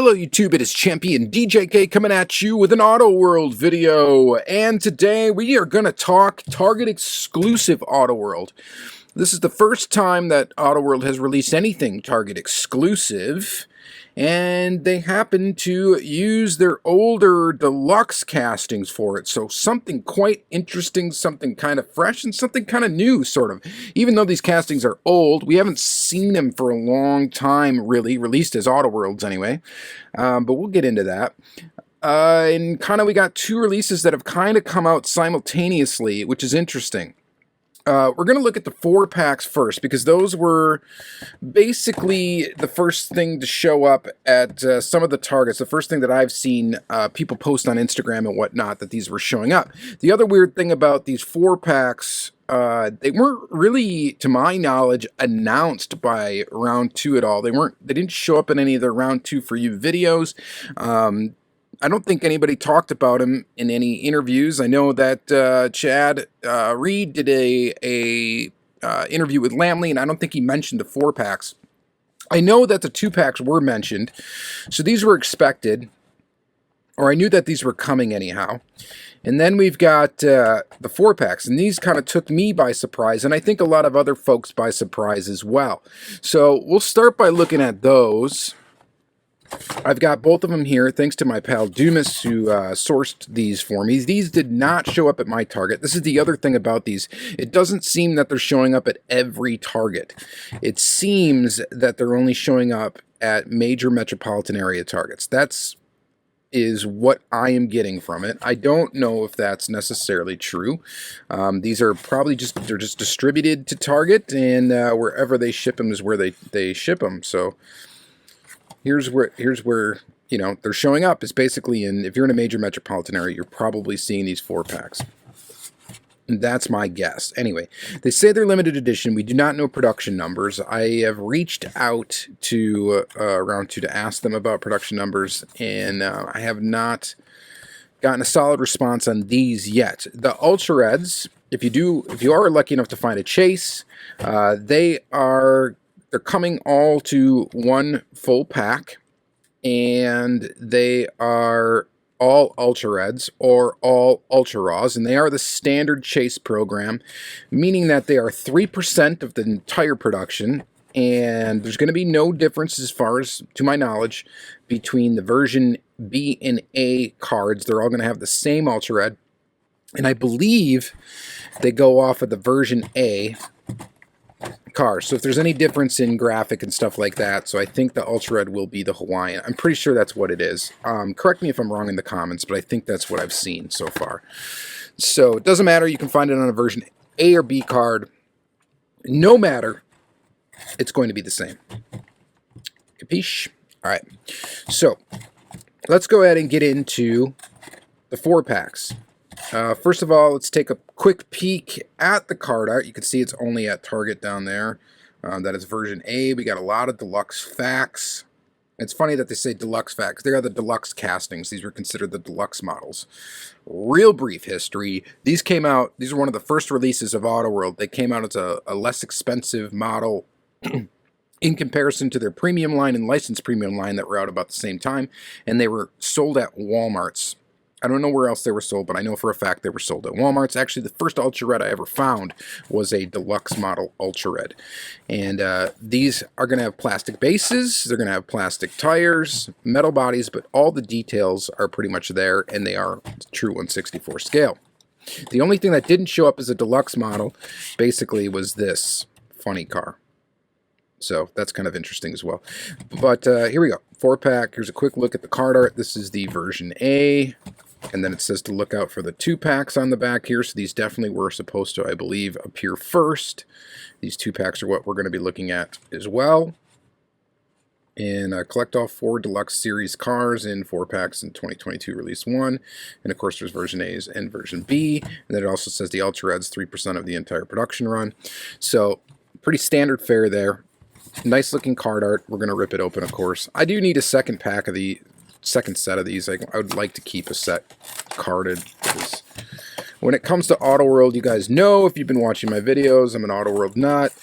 Hello YouTube, it is Championdjk coming at you with an Auto World video, and today we are going to talk Target exclusive Auto World. This is the first time that Auto World has released anything Target exclusive, and they happen to use their older Deluxe castings for it, so something quite interesting, something kind of fresh, and something kind of new, sort of. Even though these castings are old, we haven't seen them for a long time, really, released as Auto Worlds anyway, but we'll get into that. And kind of we got two releases that have kind of come out simultaneously, which is interesting. We're going to look at the 4-packs first, because those were basically the first thing to show up at some of the Targets. The first thing that I've seen people post on Instagram and whatnot, that these were showing up. The other weird thing about these 4-packs, they weren't really, to my knowledge, announced by Round 2 at all. They didn't show up in any of the Round 2 for You videos. I don't think anybody talked about him in any interviews. I know that Chad Reed did a interview with Lamley, and I don't think he mentioned the 4-packs. I know that the 2-packs were mentioned, so these were expected, or I knew that these were coming anyhow. And then we've got the 4-packs, and these kind of took me by surprise, and I think a lot of other folks by surprise as well. So we'll start by looking at those. I've got both of them here, thanks to my pal Dumas, who sourced these for me. These did not show up at my Target. This is the other thing about these. It doesn't seem that they're showing up at every Target. It seems that they're only showing up at major metropolitan area Targets. Is what I am getting from it. I don't know if that's necessarily true. These are probably they're just distributed to Target, and wherever they ship them is where they ship them. So here's where you know they're showing up. Is basically if you're in a major metropolitan area, you're probably seeing these 4-packs. And that's my guess. Anyway, they say they're limited edition. We do not know production numbers. I have reached out to Round 2 to ask them about production numbers, and I have not gotten a solid response on these yet. The Ultra Reds, if you are lucky enough to find a chase, they're coming all to one full pack, and they are all Ultra Reds or all Ultra Raws, and they are the standard chase program, meaning that they are 3% of the entire production, and there's going to be no difference, as far as to my knowledge, between the version B and A cards. They're all going to have the same Ultra Red, and I believe they go off of the version A cars. So if there's any difference in graphic and stuff like that, so I think the Ultra Red will be the Hawaiian. I'm pretty sure that's what it is. Correct me if I'm wrong in the comments, but I think that's what I've seen so far. So it doesn't matter. You can find it on a version A or B card. No matter, it's going to be the same. Capiche? All right. So let's go ahead and get into the 4-packs. First of all, let's take a quick peek at the card art. You can see it's only at Target down there. That is version A. We got a lot of Deluxe facts. It's funny that they say Deluxe facts. They are the Deluxe castings. These were considered the Deluxe models. Real brief history. These came out, these are one of the first releases of Auto World. They came out as a less expensive model in comparison to their premium line and licensed premium line that were out about the same time, and they were sold at Walmart's. I don't know where else they were sold, but I know for a fact they were sold at Walmart's. Actually, the first Ultra Red I ever found was a Deluxe model Ultra Red. And these are going to have plastic bases, they're going to have plastic tires, metal bodies, but all the details are pretty much there, and they are true 1/64 scale. The only thing that didn't show up as a Deluxe model, basically, was this funny car. So that's kind of interesting as well. But here we go. 4-pack. Here's a quick look at the card art. This is the version A. And then it says to look out for the 2-packs on the back here. So these definitely were supposed to, I believe, appear first. These 2-packs are what we're going to be looking at as well. And collect all 4 Deluxe Series cars in 4-packs in 2022 Release 1. And of course there's version A's and version B. And then it also says the Ultra Red's 3% of the entire production run. So pretty standard fare there. Nice looking card art. We're going to rip it open, of course. I do need a second set of these. I would like to keep a set carded, because when it comes to Auto World, you guys know, if you've been watching my videos, I'm an Auto World nut.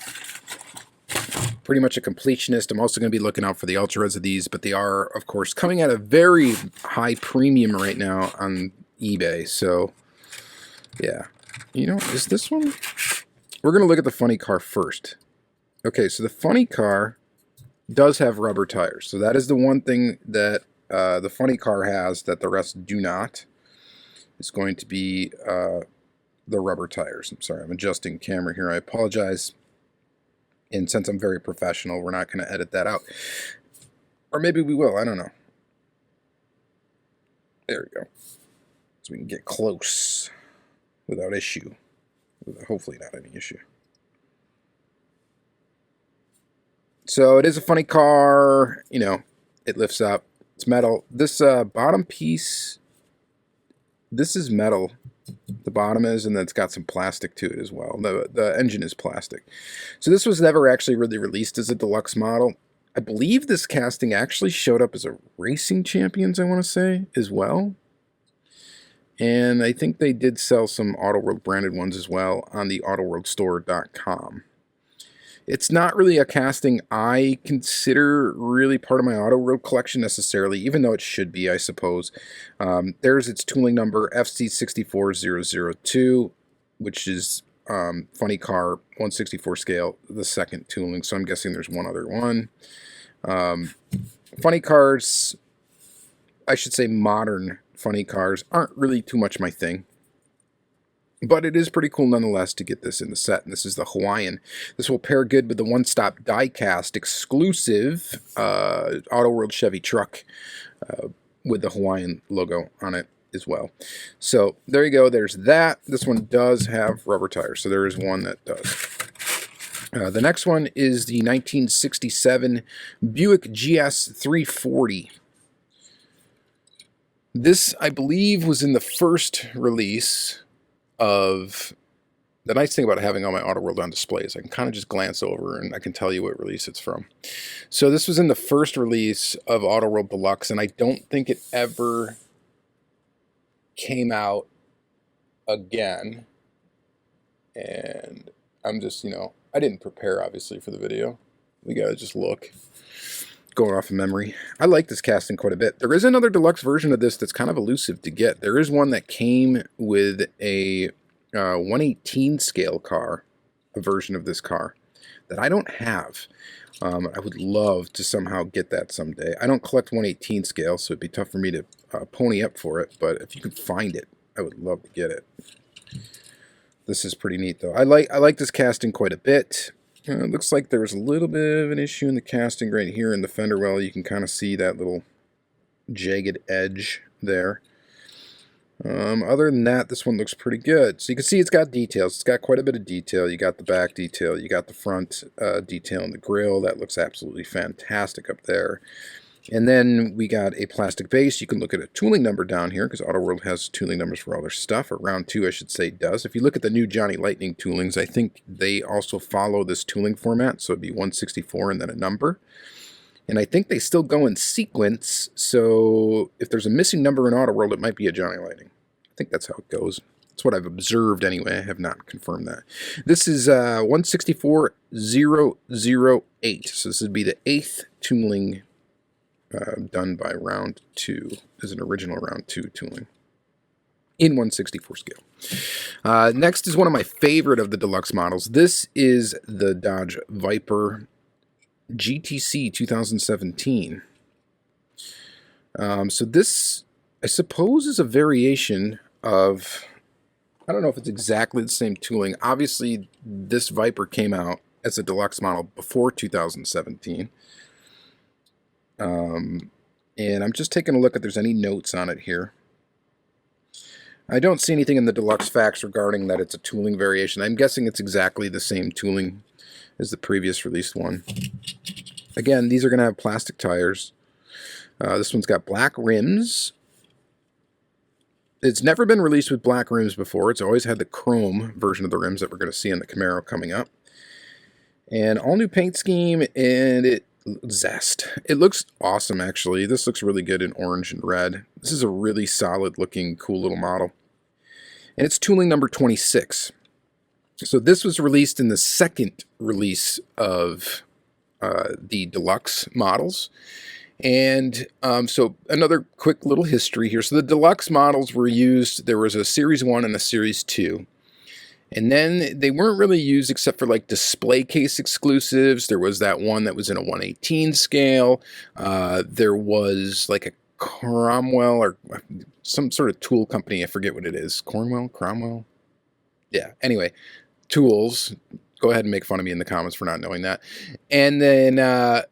pretty much a completionist. I'm also going to be looking out for the ultra-res of these, but they are, of course, coming at a very high premium right now on eBay. So, yeah. You know, is this one? We're going to look at the funny car first. Okay, so the funny car does have rubber tires. So that is the one thing that the funny car has that the rest do not. It's going to be the rubber tires. I'm sorry, I'm adjusting camera here. I apologize. And since I'm very professional, we're not going to edit that out. Or maybe we will, I don't know. There we go. So we can get close without issue. Hopefully not any issue. So it is a funny car. You know, it lifts up. It's metal. This bottom piece, this is metal. The bottom is, and then it's got some plastic to it as well. The engine is plastic. So this was never actually really released as a deluxe model. I believe this casting actually showed up as a Racing Champions, I want to say, as well. And I think they did sell some AutoWorld branded ones as well on the AutoWorldStore.com. It's not really a casting I consider really part of my AutoWorld collection necessarily, even though it should be, I suppose. There's its tooling number, FC64002, which is funny car, 1/64 scale, the second tooling, so I'm guessing there's one other one. Funny cars, I should say modern funny cars, aren't really too much my thing. But it is pretty cool nonetheless to get this in the set. And this is the Hawaiian. This will pair good with the one-stop Diecast exclusive AutoWorld Chevy truck with the Hawaiian logo on it as well. So there you go. There's that. This one does have rubber tires. So there is one that does. The next one is the 1967 Buick GS 340. This, I believe, was in the first release of... The nice thing about having all my AutoWorld on display is I can kind of just glance over and I can tell you what release it's from. So this was in the first release of AutoWorld Deluxe, and I don't think it ever came out again. And I'm just, you know, I didn't prepare, obviously, for the video. We gotta just look. Going off of memory. I like this casting quite a bit. There is another deluxe version of this that's kind of elusive to get. There is one that came with a 1/18 scale car, a version of this car, that I don't have. I would love to somehow get that someday. I don't collect 1/18 scale, so it'd be tough for me to pony up for it, but if you can find it, I would love to get it. This is pretty neat, though. I like this casting quite a bit. It looks like there's a little bit of an issue in the casting right here in the fender well. You can kind of see that little jagged edge there. Other than that, this one looks pretty good. So you can see it's got details. It's got quite a bit of detail. You got the back detail. You got the front detail in the grille. That looks absolutely fantastic up there. And then we got a plastic base. You can look at a tooling number down here because AutoWorld has tooling numbers for all their stuff, or round 2, I should say, does. If you look at the new Johnny Lightning toolings, I think they also follow this tooling format, so it'd be 1/64 and then a number. And I think they still go in sequence, so if there's a missing number in AutoWorld, it might be a Johnny Lightning. I think that's how it goes. That's what I've observed anyway. I have not confirmed that. This is 1/64-008, so this would be the 8th tooling done by round 2 as an original round 2 tooling in 1/64 scale. Next is one of my favorite of the deluxe models. This is the Dodge Viper GTC 2017. So this, I suppose, is a variation of, I don't know if it's exactly the same tooling. Obviously, this Viper came out as a deluxe model before 2017. And I'm just taking a look if there's any notes on it here. I don't see anything in the deluxe facts regarding that it's a tooling variation. I'm guessing it's exactly the same tooling as the previous released one. Again, these are going to have plastic tires. This one's got black rims. It's never been released with black rims before. It's always had the chrome version of the rims that we're going to see in the Camaro coming up. And all new paint scheme, and it zest. It looks awesome, actually. This looks really good in orange and red. This is a really solid looking, cool little model. And it's tooling number 26. So this was released in the second release of the Deluxe models. And so another quick little history here. So the Deluxe models were used, there was a Series 1 and a Series 2. And then they weren't really used except for like display case exclusives. There was that one that was in a 1/18 scale. There was like a Cromwell or some sort of tool company. I forget what it is. Cromwell? Yeah. Anyway, tools. Go ahead and make fun of me in the comments for not knowing that. And then that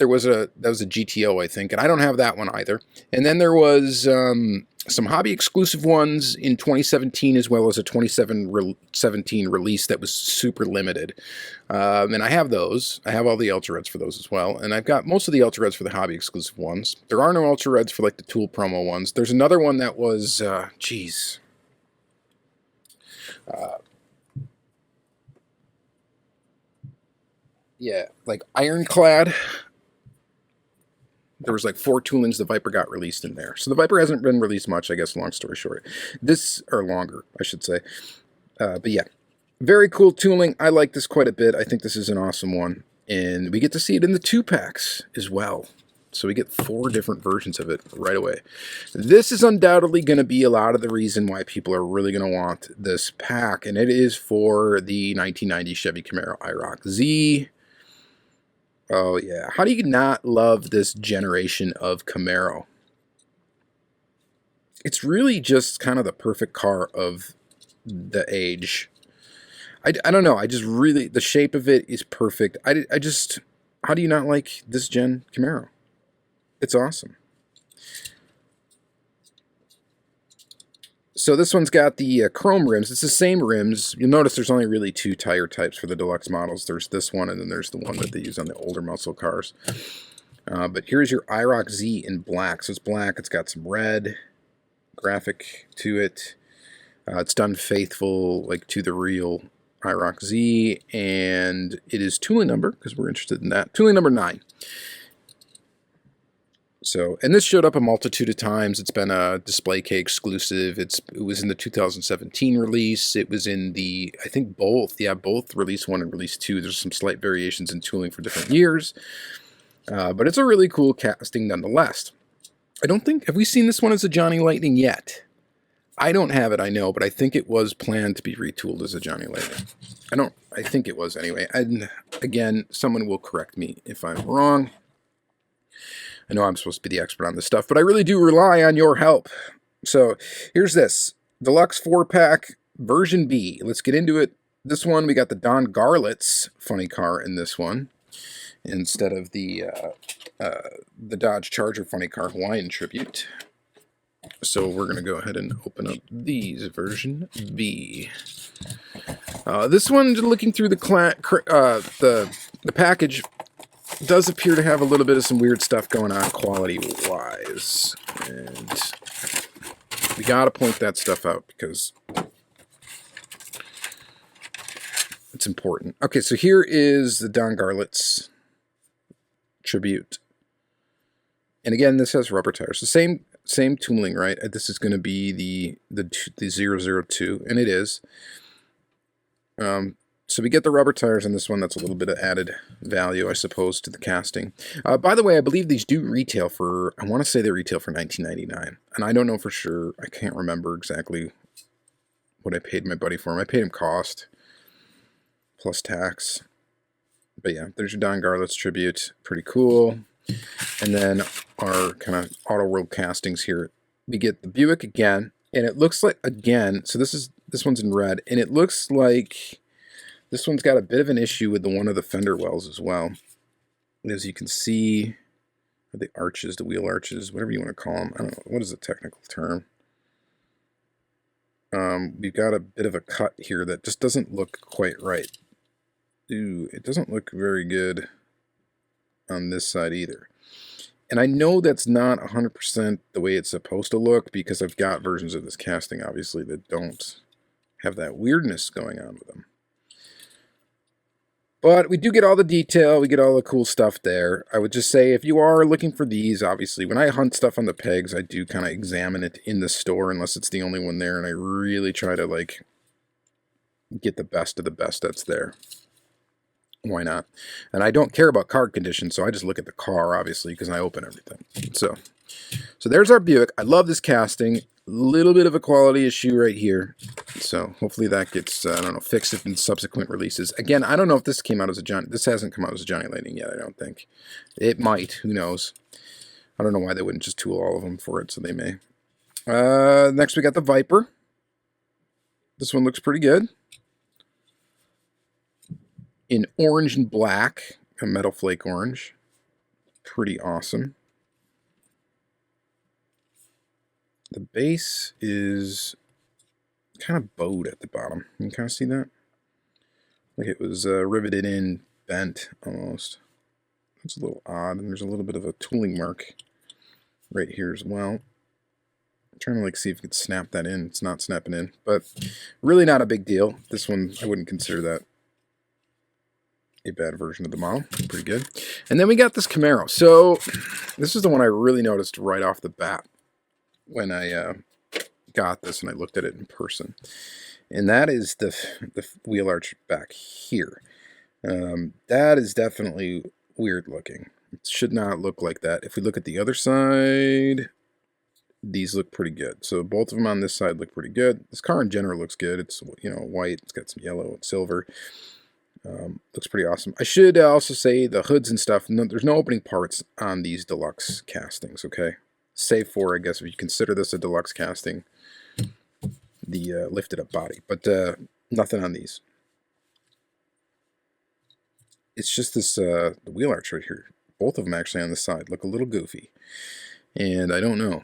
was a GTO, I think, and I don't have that one either. And then there was some hobby exclusive ones in 2017, as well as a 2017 release that was super limited. And I have those. I have all the Ultra Reds for those as well. And I've got most of the Ultra Reds for the hobby exclusive ones. There are no Ultra Reds for like the tool promo ones. There's another one that was, yeah, like Ironclad. There was like 4 toolings the Viper got released in there. So the Viper hasn't been released much, I guess, long story short. Or longer, I should say. But yeah, very cool tooling. I like this quite a bit. I think this is an awesome one. And we get to see it in the 2-packs as well. So we get 4 different versions of it right away. This is undoubtedly going to be a lot of the reason why people are really going to want this pack. And it is for the 1990 Chevy Camaro IROC Z. Oh, yeah. How do you not love this generation of Camaro? It's really just kind of the perfect car of the age. I don't know. I just really... The shape of it is perfect. I just... How do you not like this gen Camaro? It's awesome. So this one's got the chrome rims. It's the same rims. You'll notice there's only really 2 tire types for the Deluxe models. There's this one, and then there's the one that they use on the older muscle cars. But here's your IROC Z in black. So it's black. It's got some red graphic to it. It's done faithful, like, to the real IROC Z. And it is tooling number, because we're interested in that. Tooling number 9. So, and this showed up a multitude of times. It's been a display case exclusive. It was in the 2017 release. It was in the, I think both release 1 and release 2. There's some slight variations in tooling for different years. But it's a really cool casting nonetheless. I don't think, have we seen this one as a Johnny Lightning yet? I don't have it, I know, but I think it was planned to be retooled as a Johnny Lightning. I think it was anyway. And again, someone will correct me if I'm wrong. I know I'm supposed to be the expert on this stuff, but I really do rely on your help. So here's this. Deluxe 4-pack version B. Let's get into it. This one, we got the Don Garlits funny car in this one, instead of the Dodge Charger funny car Hawaiian tribute. So we're going to go ahead and open up these, version B. This one, looking through the package, does appear to have a little bit of some weird stuff going on quality-wise. And we got to point that stuff out because it's important. Okay, so here is the Don Garlits tribute. And again, this has rubber tires. The same tooling, right? This is going to be the 002, and it is. So we get the rubber tires on this one. That's a little bit of added value, I suppose, to the casting. By the way, I believe these do retail for, I want to say they retail for $19.99. And I don't know for sure. I can't remember exactly what I paid my buddy for them. I paid him cost plus tax. But yeah, there's your Don Garlits tribute. Pretty cool. And then our kind of auto world castings here. We get the Buick again. And it looks like, again, so this one's in red. And it looks like this one's got a bit of an issue with one of the fender wells as well. As you can see, the arches, the wheel arches, whatever you want to call them. I don't know. What is the technical term? We've got a bit of a cut here that just doesn't look quite right. Ooh, it doesn't look very good on this side either. And I know that's not 100% the way it's supposed to look because I've got versions of this casting, obviously, that don't have that weirdness going on with them. But we do get all the detail, we get all the cool stuff there. I would just say if you are looking for these, obviously, when I hunt stuff on the pegs, I do kind of examine it in the store unless it's the only one there, and I really try to, like, get the best of the best that's there. Why not? And I don't care about card condition, so I just look at the car, obviously, because I open everything. So there's our Buick. I love this casting. Little bit of a quality issue right here. So hopefully that gets, I don't know, fixed in subsequent releases. Again, I don't know if this came out as a Johnny. This hasn't come out as a Johnny Lightning yet, I don't think. It might. Who knows? I don't know why they wouldn't just tool all of them for it, so they may. Next we got the Viper. This one looks pretty good. In orange and black, a metal flake orange. Pretty awesome. The base is kind of bowed at the bottom. You can kind of see that? Like it was riveted in, bent almost. That's a little odd, and there's a little bit of a tooling mark right here as well. I'm trying to like see if we could snap that in. It's not snapping in, but really not a big deal. This one, I wouldn't consider that a bad version of the model. Pretty good. And then we got this Camaro. So this is the one I really noticed right off the bat when I got this and I looked at it in person. And that is the wheel arch back here. That is definitely weird looking. It should not look like that. If we look at the other side, these look pretty good. So both of them on this side look pretty good. This car in general looks good. It's, you know, white. It's got some yellow and silver. Looks pretty awesome. I should also say the hoods and stuff, there's no opening parts on these deluxe castings, okay? Save for, I guess, if you consider this a deluxe casting, the lifted up body. But nothing on these. It's just this, the wheel arch right here. Both of them actually on the side look a little goofy. And I don't know.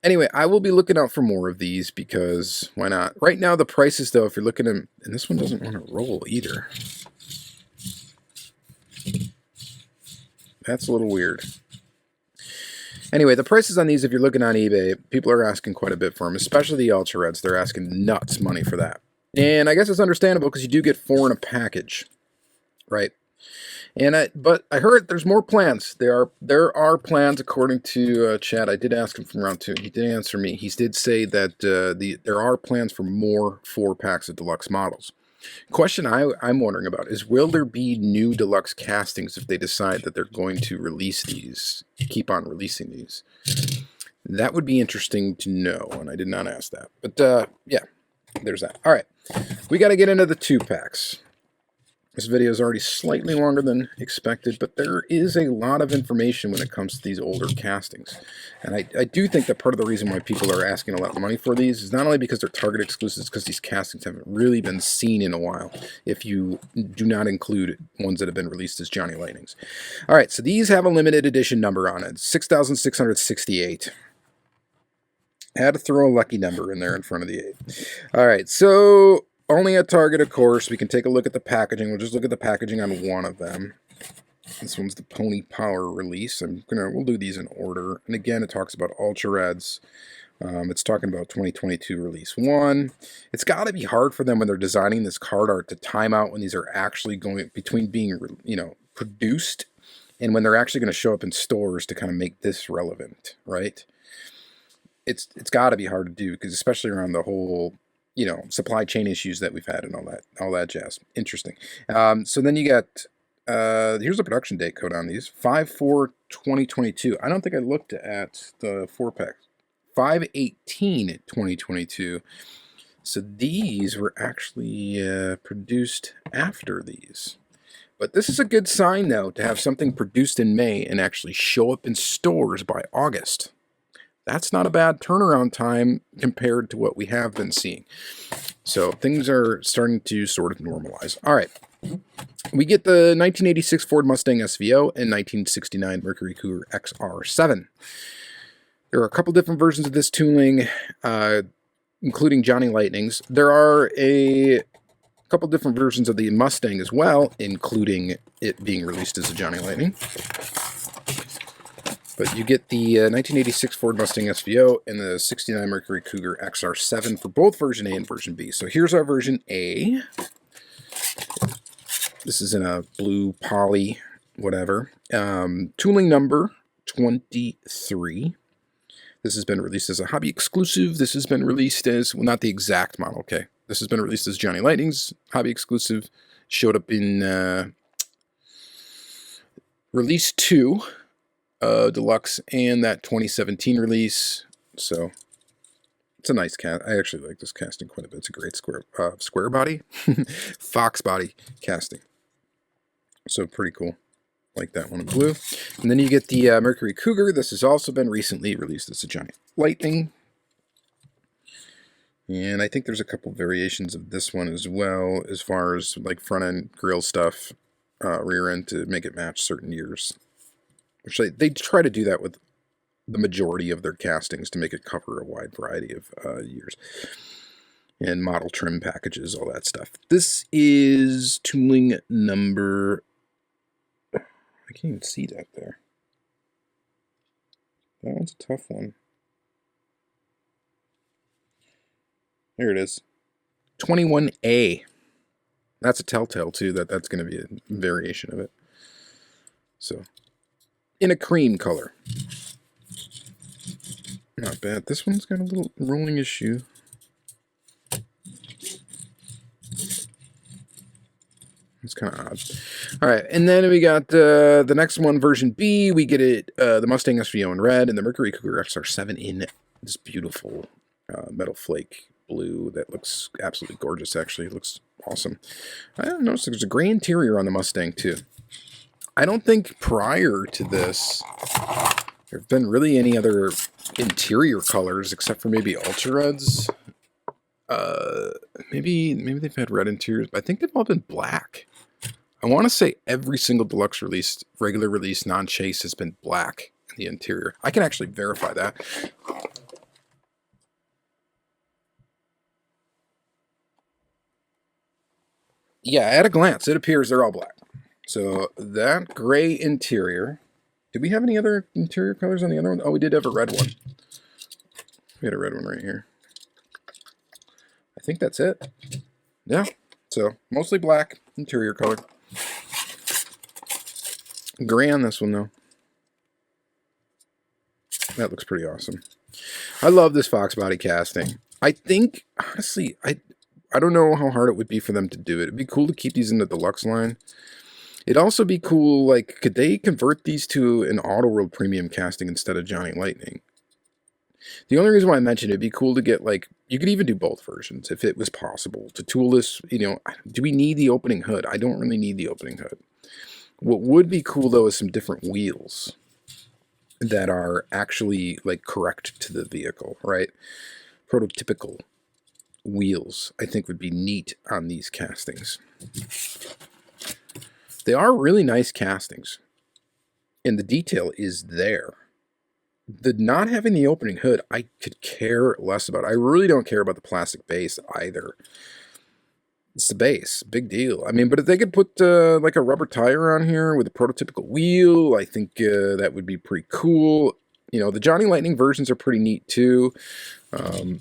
Anyway, I will be looking out for more of these because why not? Right now, the prices, though, if you're looking at, and this one doesn't want to roll either. That's a little weird. Anyway, the prices on these, if you're looking on eBay, people are asking quite a bit for them, especially the Ultra Reds. They're asking nuts money for that. And I guess it's understandable because you do get 4 in a package, right? And but I heard there's more plans. There are plans according to Chad. I did ask him from round 2. He did answer me. He did say that there are plans for more 4-packs of deluxe models. Question I'm wondering about is, will there be new deluxe castings if they decide that they're going to release these, keep on releasing these? That would be interesting to know, and I did not ask that. But yeah, there's that. All right, we got to get into the 2-packs. This video is already slightly longer than expected, but there is a lot of information when it comes to these older castings. And I do think that part of the reason why people are asking a lot of money for these is not only because they're Target exclusives, because these castings haven't really been seen in a while, if you do not include ones that have been released as Johnny Lightnings. All right, so these have a limited edition number on it, 6,668. Had to throw a lucky number in there in front of the 8. All right, so only at Target, of course. We can take a look at the packaging. We'll just look at the packaging on one of them. This one's the Pony Power release. We'll do these in order. And again, it talks about Ultra Reds. It's talking about 2022 release 1. It's got to be hard for them when they're designing this card art to time out when these are actually going between being, you know, produced and when they're actually going to show up in stores to kind of make this relevant, right? It's got to be hard to do because especially around the whole, you know, supply chain issues that we've had and all that jazz. Interesting. So then you got, here's the production date code on these, 5/4/2022. I don't think I looked at the 4-pack. 5/18/2022. So these were actually produced after these. But this is a good sign, though, to have something produced in May and actually show up in stores by August. That's not a bad turnaround time compared to what we have been seeing. So things are starting to sort of normalize. All right. We get the 1986 Ford Mustang SVO and 1969 Mercury Cougar XR7. There are a couple different versions of this tooling, including Johnny Lightnings. There are a couple different versions of the Mustang as well, including it being released as a Johnny Lightning. But you get the 1986 Ford Mustang SVO and the 69 Mercury Cougar XR7 for both version A and version B. So here's our version A. This is in a blue poly, whatever. Tooling number 23. This has been released as a hobby exclusive. This has been released as, well, not the exact model, okay. This has been released as Johnny Lightning's hobby exclusive. Showed up in release 2, Deluxe, and that 2017 release. So it's a nice cast. I actually like this casting quite a bit. It's a great square body, fox body casting. So pretty cool. Like that one in blue. And then you get the Mercury Cougar. This has also been recently released as a giant lightning. And I think there's a couple variations of this one as well, as far as like front end grill stuff, rear end to make it match certain years. Which they try to do that with the majority of their castings to make it cover a wide variety of years. And model trim packages, all that stuff. This is tooling number... I can't even see that there. That one's a tough one. There it is. 21A. That's a telltale, too, that's going to be a variation of it. So, in a cream color. Not bad. This one's got a little rolling issue. It's kind of odd. All right, and then we got the next one, version B. We get it, the Mustang SVO in red, and the Mercury Cougar XR7 in this beautiful metal flake blue that looks absolutely gorgeous, actually. It looks awesome. I don't know, there's a gray interior on the Mustang, too. I don't think prior to this there have been really any other interior colors except for maybe Ultra Reds. Maybe they've had red interiors, but I think they've all been black. I want to say every single Deluxe release, regular release, non-chase has been black in the interior. I can actually verify that. Yeah, at a glance, it appears they're all black. So that gray interior. Did we have any other interior colors on the other one? Oh, we did have a red one. We had a red one right here. I think that's it. Yeah, so mostly black interior color. Gray on this one, though. That looks pretty awesome. I love this Fox body casting. I think, honestly, I don't know how hard it would be for them to do it. It'd be cool to keep these in the Deluxe line. It'd also be cool, like, could they convert these to an Auto World premium casting instead of Johnny Lightning? The only reason why I mentioned it'd be cool to get, like, you could even do both versions if it was possible. To tool this, you know, do we need the opening hood? I don't really need the opening hood. What would be cool, though, is some different wheels that are actually, like, correct to the vehicle, right? Prototypical wheels, I think, would be neat on these castings. They are really nice castings, and the detail is there. The not having the opening hood, I could care less about. I really don't care about the plastic base either. It's the base, big deal. I mean, but if they could put like a rubber tire on here with a prototypical wheel, I think that would be pretty cool. You know, the Johnny Lightning versions are pretty neat too. I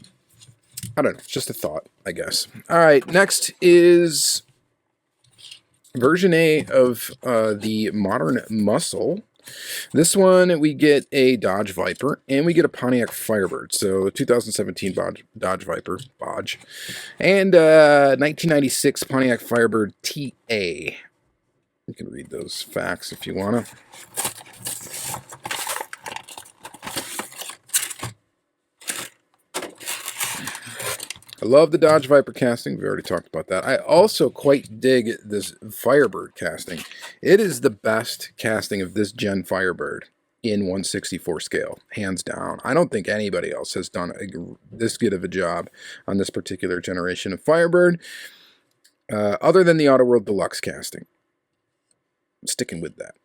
don't know, it's just a thought, I guess. All right, next is version A of the Modern Muscle. This one, we get a Dodge Viper, and we get a Pontiac Firebird. So, 2017 Dodge Viper, Bodge, and 1996 Pontiac Firebird TA. You can read those facts if you want to. I love the Dodge Viper casting. We already talked about that. I also quite dig this Firebird casting. It is the best casting of this gen Firebird in 1/64 scale, hands down. I don't think anybody else has done this good of a job on this particular generation of Firebird, other than the Auto World Deluxe casting. I'm sticking with that.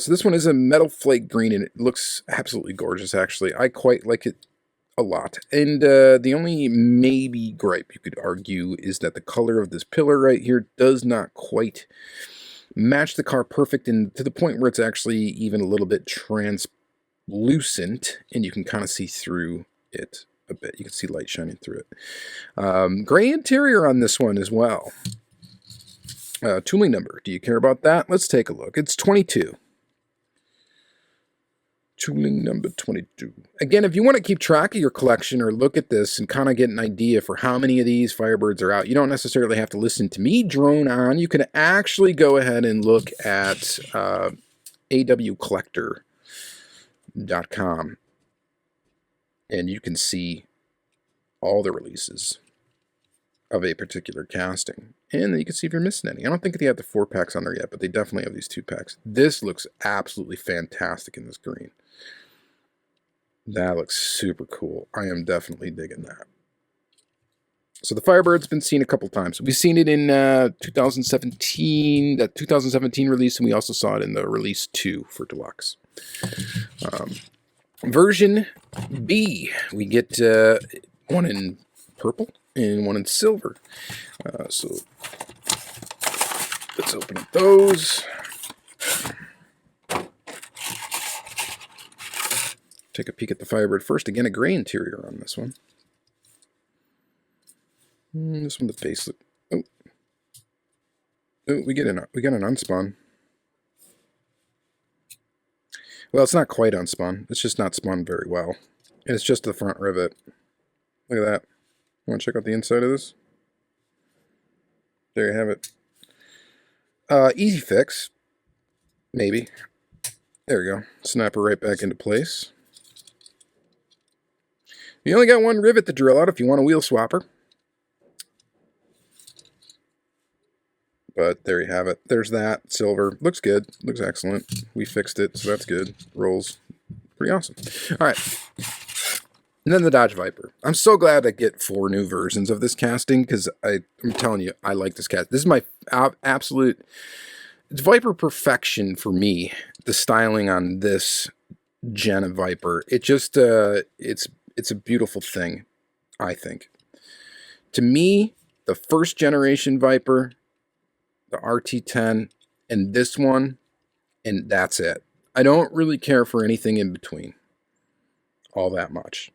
So this one is a metal flake green, and it looks absolutely gorgeous, actually. I quite like it a lot. And the only maybe gripe you could argue is that the color of this pillar right here does not quite match the car perfect, and to the point where it's actually even a little bit translucent, and you can kind of see through it a bit. You can see light shining through it. Gray interior on this one as well. Tooling number. Do you care about that? Let's take a look. It's 22. Tooling number 22. Again, if you want to keep track of your collection or look at this and kind of get an idea for how many of these Firebirds are out, you don't necessarily have to listen to me drone on. You can actually go ahead and look at awcollector.com and you can see all the releases of a particular casting. And then you can see if you're missing any. I don't think they have the 4-packs on there yet, but they definitely have these 2-packs. This looks absolutely fantastic in this green. That looks super cool. I am definitely digging that. So the Firebird's been seen a couple times. We've seen it in 2017, that 2017 release, and we also saw it in the release 2 for Deluxe. Version B, we get one in purple and one in silver. So let's open up those. Take a peek at the Firebird first. Again, a gray interior on this one. This one, the base look. Oh, we got an unspun. Well, it's not quite unspun. It's just not spun very well. And it's just the front rivet. Look at that. Want to check out the inside of this? There you have it. Easy fix. Maybe. There we go. Snap her right back into place. You only got one rivet to drill out if you want a wheel swapper. But there you have it. There's that. Silver. Looks good. Looks excellent. We fixed it, so that's good. Rolls. Pretty awesome. All right. And then the Dodge Viper. I'm so glad I get 4 new versions of this casting because I'm telling you, I like this cast. This is my absolute... It's Viper perfection for me. The styling on this gen of Viper. It just... it's a beautiful thing, I think. To me, the first generation Viper, the RT10, and this one, and that's it. I don't really care for anything in between all that much.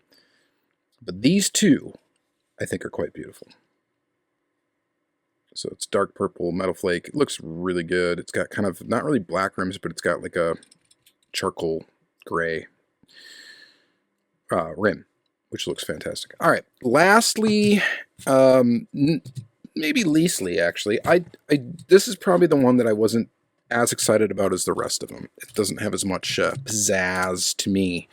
But these two, I think, are quite beautiful. So it's dark purple, metal flake. It looks really good. It's got kind of, not really black rims, but it's got like a charcoal gray rim, which looks fantastic. All right, lastly, maybe leastly, actually, this is probably the one that I wasn't as excited about as the rest of them. It doesn't have as much pizzazz to me,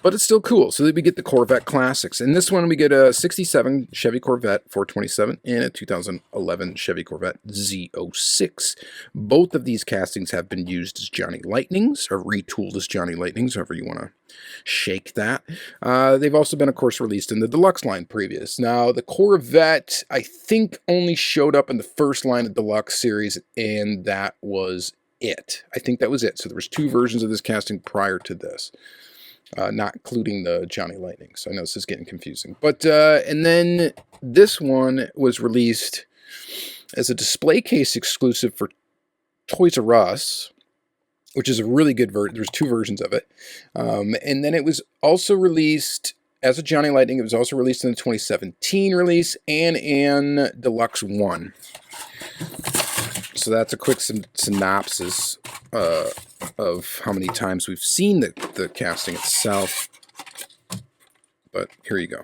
but it's still cool. So we get the Corvette Classics. In this one, we get a 67 Chevy Corvette 427 and a 2011 Chevy Corvette Z06. Both of these castings have been used as Johnny Lightnings, or retooled as Johnny Lightnings, however you want to shake that. They've also been, of course, released in the Deluxe line previous. Now, the Corvette, I think, only showed up in the first line of Deluxe series, and that was it. I think that was it. So there was 2 versions of this casting prior to this. Not including the Johnny Lightning. So I know this is getting confusing. But, and then this one was released as a display case exclusive for Toys R Us, which is a really good version. There's 2 versions of it. And then it was also released as a Johnny Lightning. It was also released in the 2017 release and in Deluxe 1. So that's a quick synopsis of how many times we've seen the casting itself. But here you go.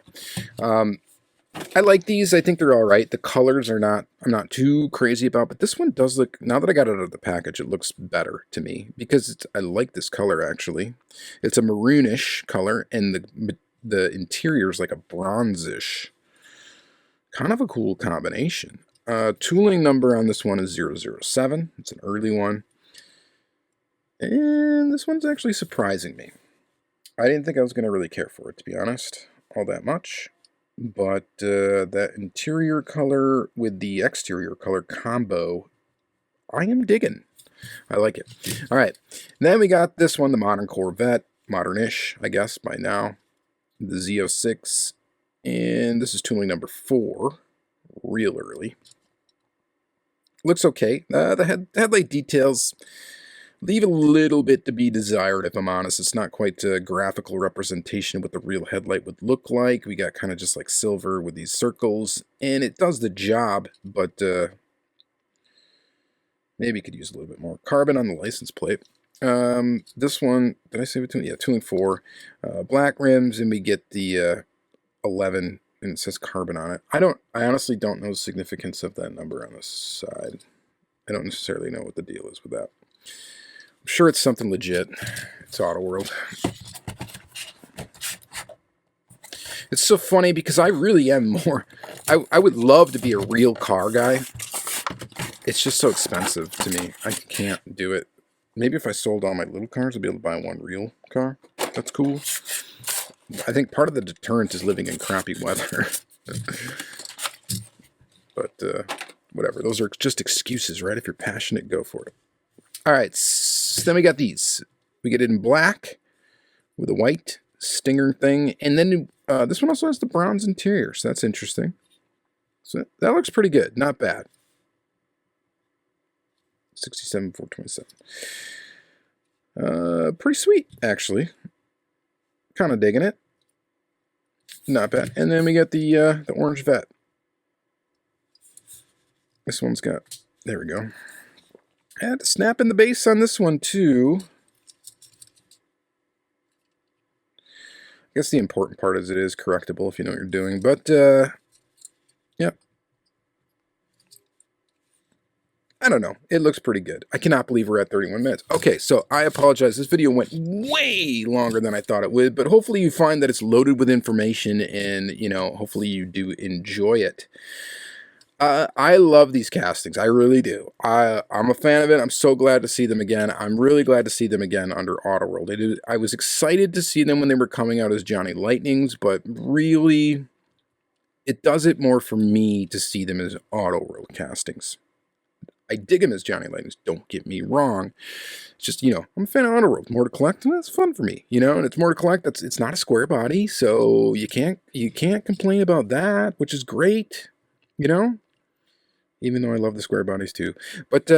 I like these. I think they're all right. The colors are not, I'm not too crazy about, but this one does look, now that I got it out of the package, it looks better to me because I like this color actually. It's a maroonish color and the interior is like a bronzish. Kind of a cool combination. Tooling number on this one is 007. It's an early one. And this one's actually surprising me. I didn't think I was going to really care for it, to be honest, all that much. But that interior color with the exterior color combo, I am digging. I like it. All right. Then we got this one, the modern Corvette. Modern-ish, I guess, by now. The Z06. And this is tooling number 4. Real early. Looks okay. The headlight details leave a little bit to be desired, if I'm honest. It's not quite a graphical representation of what the real headlight would look like. We got kind of just like silver with these circles, and it does the job, but maybe could use a little bit more carbon on the license plate. This one, did I say between? Yeah, tooling 4. Black rims, and we get the 11, and it says carbon on it. I honestly don't know the significance of that number on this side. I don't necessarily know what the deal is with that. I'm sure it's something legit. It's Auto World. It's so funny because I really am more... I would love to be a real car guy. It's just so expensive to me. I can't do it. Maybe if I sold all my little cars, I'd be able to buy one real car. That's cool. I think part of the deterrent is living in crappy weather. But whatever. Those are just excuses, right? If you're passionate, go for it. All right. So then we got these. We get it in black with a white stinger thing. And then this one also has the bronze interior. So that's interesting. So that looks pretty good. Not bad. 67,427. Pretty sweet, actually. Kind of digging it. Not bad. And then we got the orange vet. This one's got... There we go. I had to snap in the base on this one, too. I guess the important part is it is correctable if you know what you're doing. But, yep. I don't know. It looks pretty good. I cannot believe we're at 31 minutes. Okay, so I apologize. This video went way longer than I thought it would, but hopefully you find that it's loaded with information and, you know, hopefully you do enjoy it. I love these castings. I really do. I'm a fan of it. I'm so glad to see them again. I'm really glad to see them again under Auto World. I was excited to see them when they were coming out as Johnny Lightnings, but really, it does it more for me to see them as Auto World castings. I dig them as Johnny Lightnings, don't get me wrong. It's just, you know, I'm a fan of Auto World. More to collect, well, that's fun for me, you know, and it's more to collect. It's not a square body, so you can't complain about that, which is great, you know, even though I love the square bodies too. But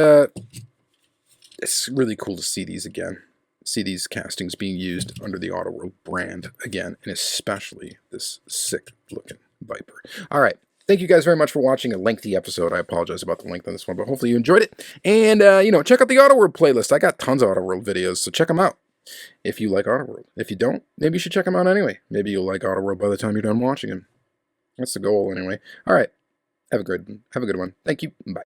it's really cool to see these again, see these castings being used under the Auto World brand again, and especially this sick looking Viper. All right. Thank you guys very much for watching a lengthy episode. I apologize about the length on this one, but hopefully you enjoyed it. And, you know, check out the Auto World playlist. I got tons of Auto World videos, so check them out if you like Auto World. If you don't, maybe you should check them out anyway. Maybe you'll like Auto World by the time you're done watching them. That's the goal anyway. All right. Have a good one. Thank you. Bye.